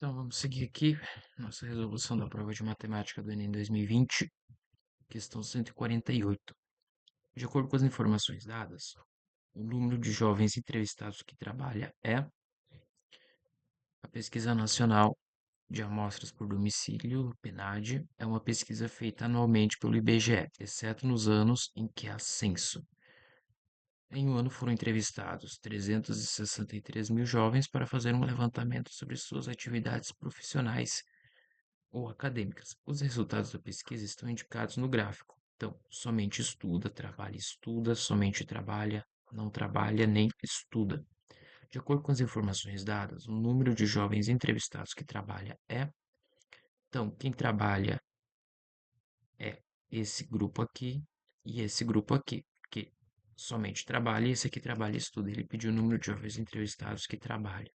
Então, vamos seguir aqui nossa resolução da prova de matemática do Enem 2020, questão 148. De acordo com as informações dadas, o número de jovens entrevistados que trabalha é a Pesquisa Nacional de Amostras por Domicílio, PNAD, é uma pesquisa feita anualmente pelo IBGE, exceto nos anos em que há censo. Em um ano foram entrevistados 363 mil jovens para fazer um levantamento sobre suas atividades profissionais ou acadêmicas. Os resultados da pesquisa estão indicados no gráfico. Então, somente estuda, somente trabalha, não trabalha nem estuda. De acordo com as informações dadas, o número de jovens entrevistados que trabalha é. Então, quem trabalha é esse grupo aqui e esse grupo aqui, que somente trabalha e esse aqui trabalha e estuda. Ele pediu o número de jovens entrevistados que trabalham.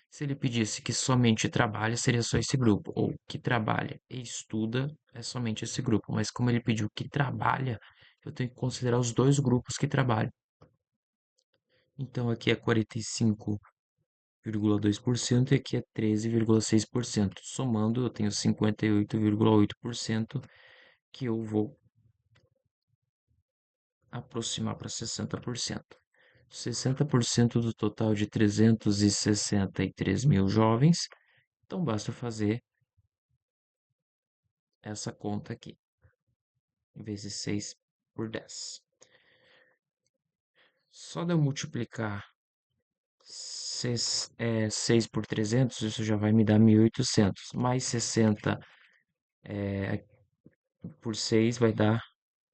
Se ele pedisse que somente trabalha, seria só esse grupo, ou que trabalha e estuda é somente esse grupo. Mas como ele pediu que trabalha, eu tenho que considerar os dois grupos que trabalham. Então aqui é 45,2% e aqui é 13,6%. Somando, eu tenho 58,8% que eu vou aproximar para 60%. 60% do total de 363 mil jovens. Então basta fazer essa conta aqui, vezes 6 por 10. Só de eu multiplicar 6 por 300, isso já vai me dar 1.800. Mais 60 por 6 vai dar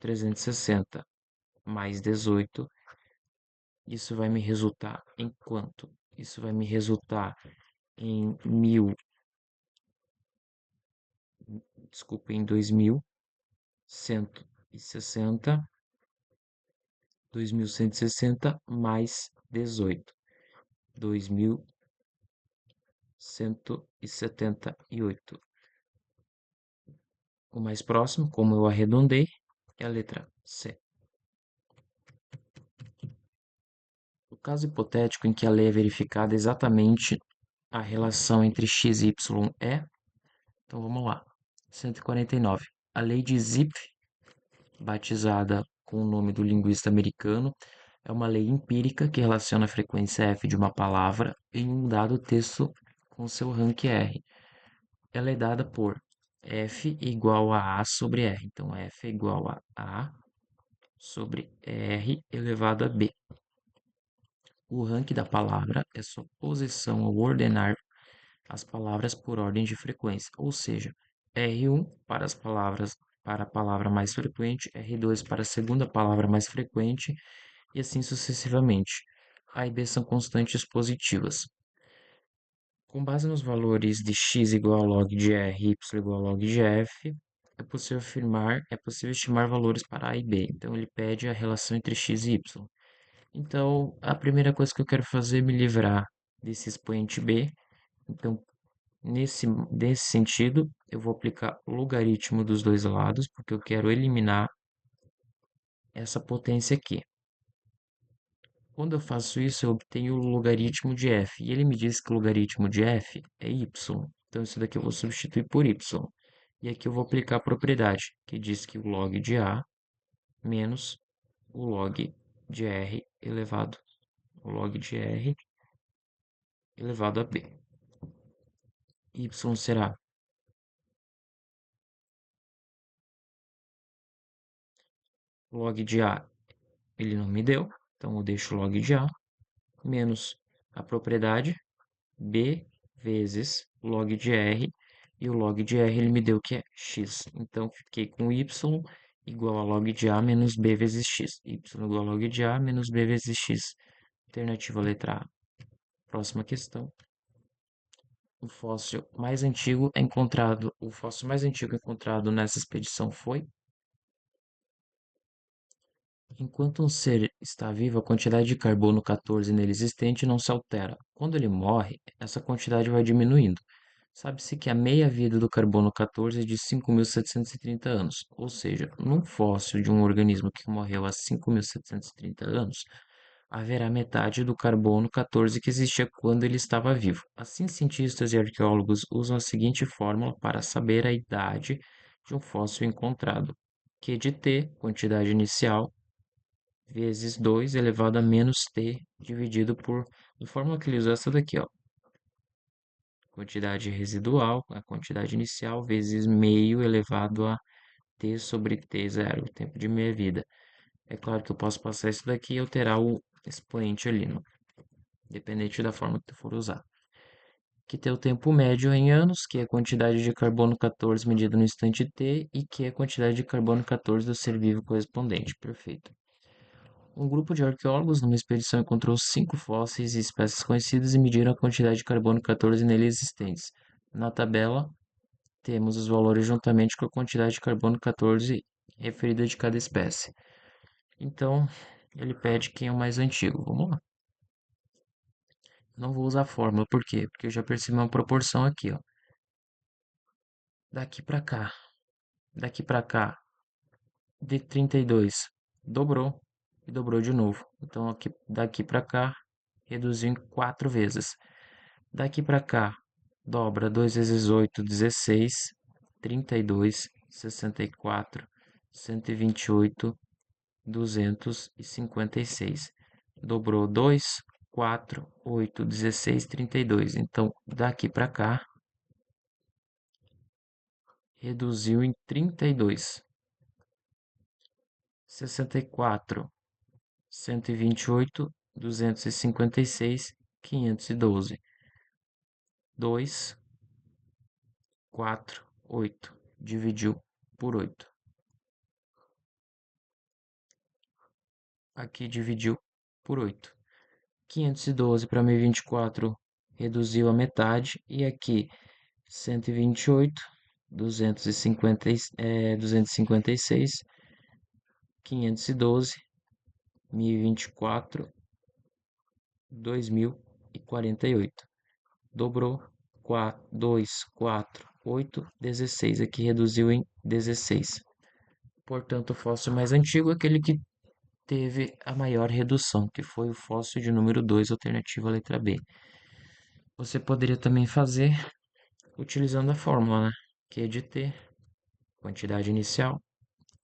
360. Mais 18, isso vai me resultar em quanto? Isso vai me resultar em em 2.160, 2.160 mais 18, 2.178. O mais próximo, como eu arredondei, é a letra C. No caso hipotético em que a lei é verificada exatamente a relação entre x e y é, então vamos lá. 149. A lei de Zipf, batizada com o nome do linguista americano, é uma lei empírica que relaciona a frequência f de uma palavra em um dado texto com seu rank R. Ela é dada por f igual a sobre r. Então, f é igual a sobre r elevado a b. O rank da palavra é sua posição ao ordenar as palavras por ordem de frequência, ou seja, R1 para a palavra mais frequente, R2 para a segunda palavra mais frequente e assim sucessivamente. A e B são constantes positivas. Com base nos valores de x igual a log de r e y igual a log de f, é possível estimar valores para a e b. Então ele pede a relação entre x e y. Então, a primeira coisa que eu quero fazer é me livrar desse expoente b. Então, nesse sentido, eu vou aplicar o logaritmo dos dois lados, porque eu quero eliminar essa potência aqui. Quando eu faço isso, eu obtenho o logaritmo de f. E ele me diz que o logaritmo de f é y. Então, isso daqui eu vou substituir por y. E aqui eu vou aplicar a propriedade, que diz que o log de a menos o log de r elevado a b. Y será log de a, ele não me deu, então eu deixo log de a, menos a propriedade b vezes log de r, e o log de r ele me deu que é x. Então, fiquei com y igual a log de a menos b vezes x. Y igual a log de a menos b vezes x. Alternativa letra A. Próxima questão. O fóssil mais antigo nessa expedição foi. Enquanto um ser está vivo, a quantidade de carbono 14 nele existente não se altera. Quando ele morre, essa quantidade vai diminuindo. Sabe-se que a meia-vida do carbono 14 é de 5.730 anos, ou seja, num fóssil de um organismo que morreu há 5.730 anos, haverá metade do carbono 14 que existia quando ele estava vivo. Assim, cientistas e arqueólogos usam a seguinte fórmula para saber a idade de um fóssil encontrado: Q de T, quantidade inicial, vezes 2 elevado a menos T, dividido por... A fórmula que ele usa é essa daqui, ó. Quantidade residual, a quantidade inicial, vezes meio elevado a T sobre T0, o tempo de meia-vida. É claro que eu posso passar isso daqui e alterar o expoente ali, dependente da forma que tu for usar. Que tem o tempo médio em anos, que é a quantidade de carbono 14 medida no instante t, e que é a quantidade de carbono 14 do ser vivo correspondente. Perfeito. Um grupo de arqueólogos numa expedição encontrou 5 fósseis e espécies conhecidas e mediram a quantidade de carbono 14 neles existentes. Na tabela, temos os valores juntamente com a quantidade de carbono 14 referida de cada espécie. Então, ele pede quem é o mais antigo. Vamos lá. Não vou usar a fórmula, por quê? Porque eu já percebi uma proporção aqui, ó. Daqui para cá, daqui para cá, de 32 dobrou e dobrou de novo. Então, aqui, daqui para cá, reduziu em 4 vezes. Daqui para cá, dobra 2 vezes 8, 16, 32, 64, 128, 256. Dobrou 2, 4, 8, 16, 32. Então, daqui para cá, reduziu em 32. 64, 128, 256, 512. 2, 4, 8. Dividiu por 8. Aqui dividiu por 8. 512 para 1024 reduziu a metade. E aqui 128, 250, 256, 512, 1024, 2048. Dobrou 4, 2, 4, 8, 16. Aqui reduziu em 16. Portanto, o fóssil mais antigo é aquele que teve a maior redução, que foi o fóssil de número 2, alternativa letra B. Você poderia também fazer utilizando a fórmula, né? Q de T, quantidade inicial,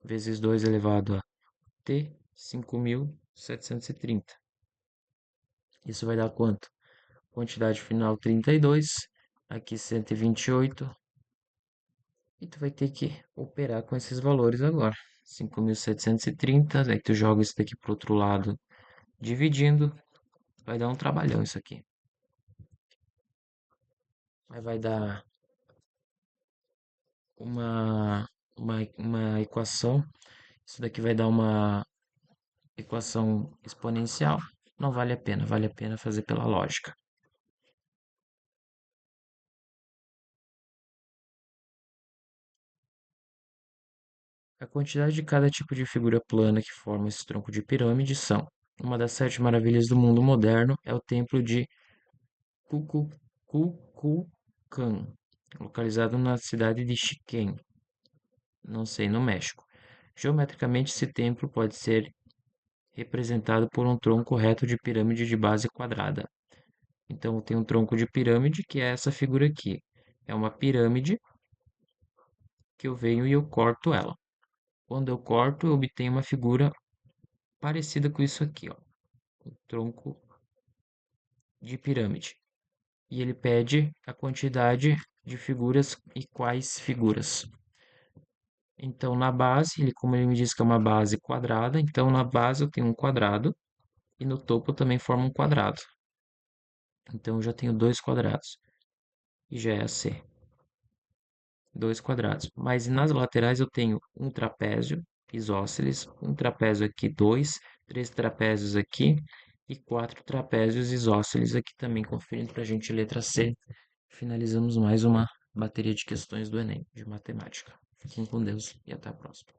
vezes 2 elevado a T, 5.730. Isso vai dar quanto? Quantidade final 32, aqui 128, e tu vai ter que operar com esses valores agora. 5.730, aí tu joga isso daqui pro outro lado, dividindo, vai dar um trabalhão isso aqui. Mas vai dar uma equação, isso daqui vai dar uma equação exponencial. Não vale a pena fazer pela lógica. A quantidade de cada tipo de figura plana que forma esse tronco de pirâmide são: uma das 7 maravilhas do mundo moderno é o templo de Kukulkan, localizado na cidade de Chiquém, não sei, no México. Geometricamente, esse templo pode ser representado por um tronco reto de pirâmide de base quadrada. Então, tem um tronco de pirâmide, que é essa figura aqui. É uma pirâmide que eu venho e eu corto ela. Quando eu corto, eu obtenho uma figura parecida com isso aqui, ó. O tronco de pirâmide. E ele pede a quantidade de figuras e quais figuras. Então, na base, como ele me diz que é uma base quadrada, então na base eu tenho um quadrado e no topo eu também formo um quadrado. Então, eu já tenho 2 quadrados. E já é a C. 2 quadrados. Mas nas laterais eu tenho um trapézio isósceles, um trapézio aqui, 2, 3 trapézios aqui e 4 trapézios isósceles aqui também, conferindo para a gente letra C. Finalizamos mais uma bateria de questões do Enem, de matemática. Fiquem com Deus e até a próxima.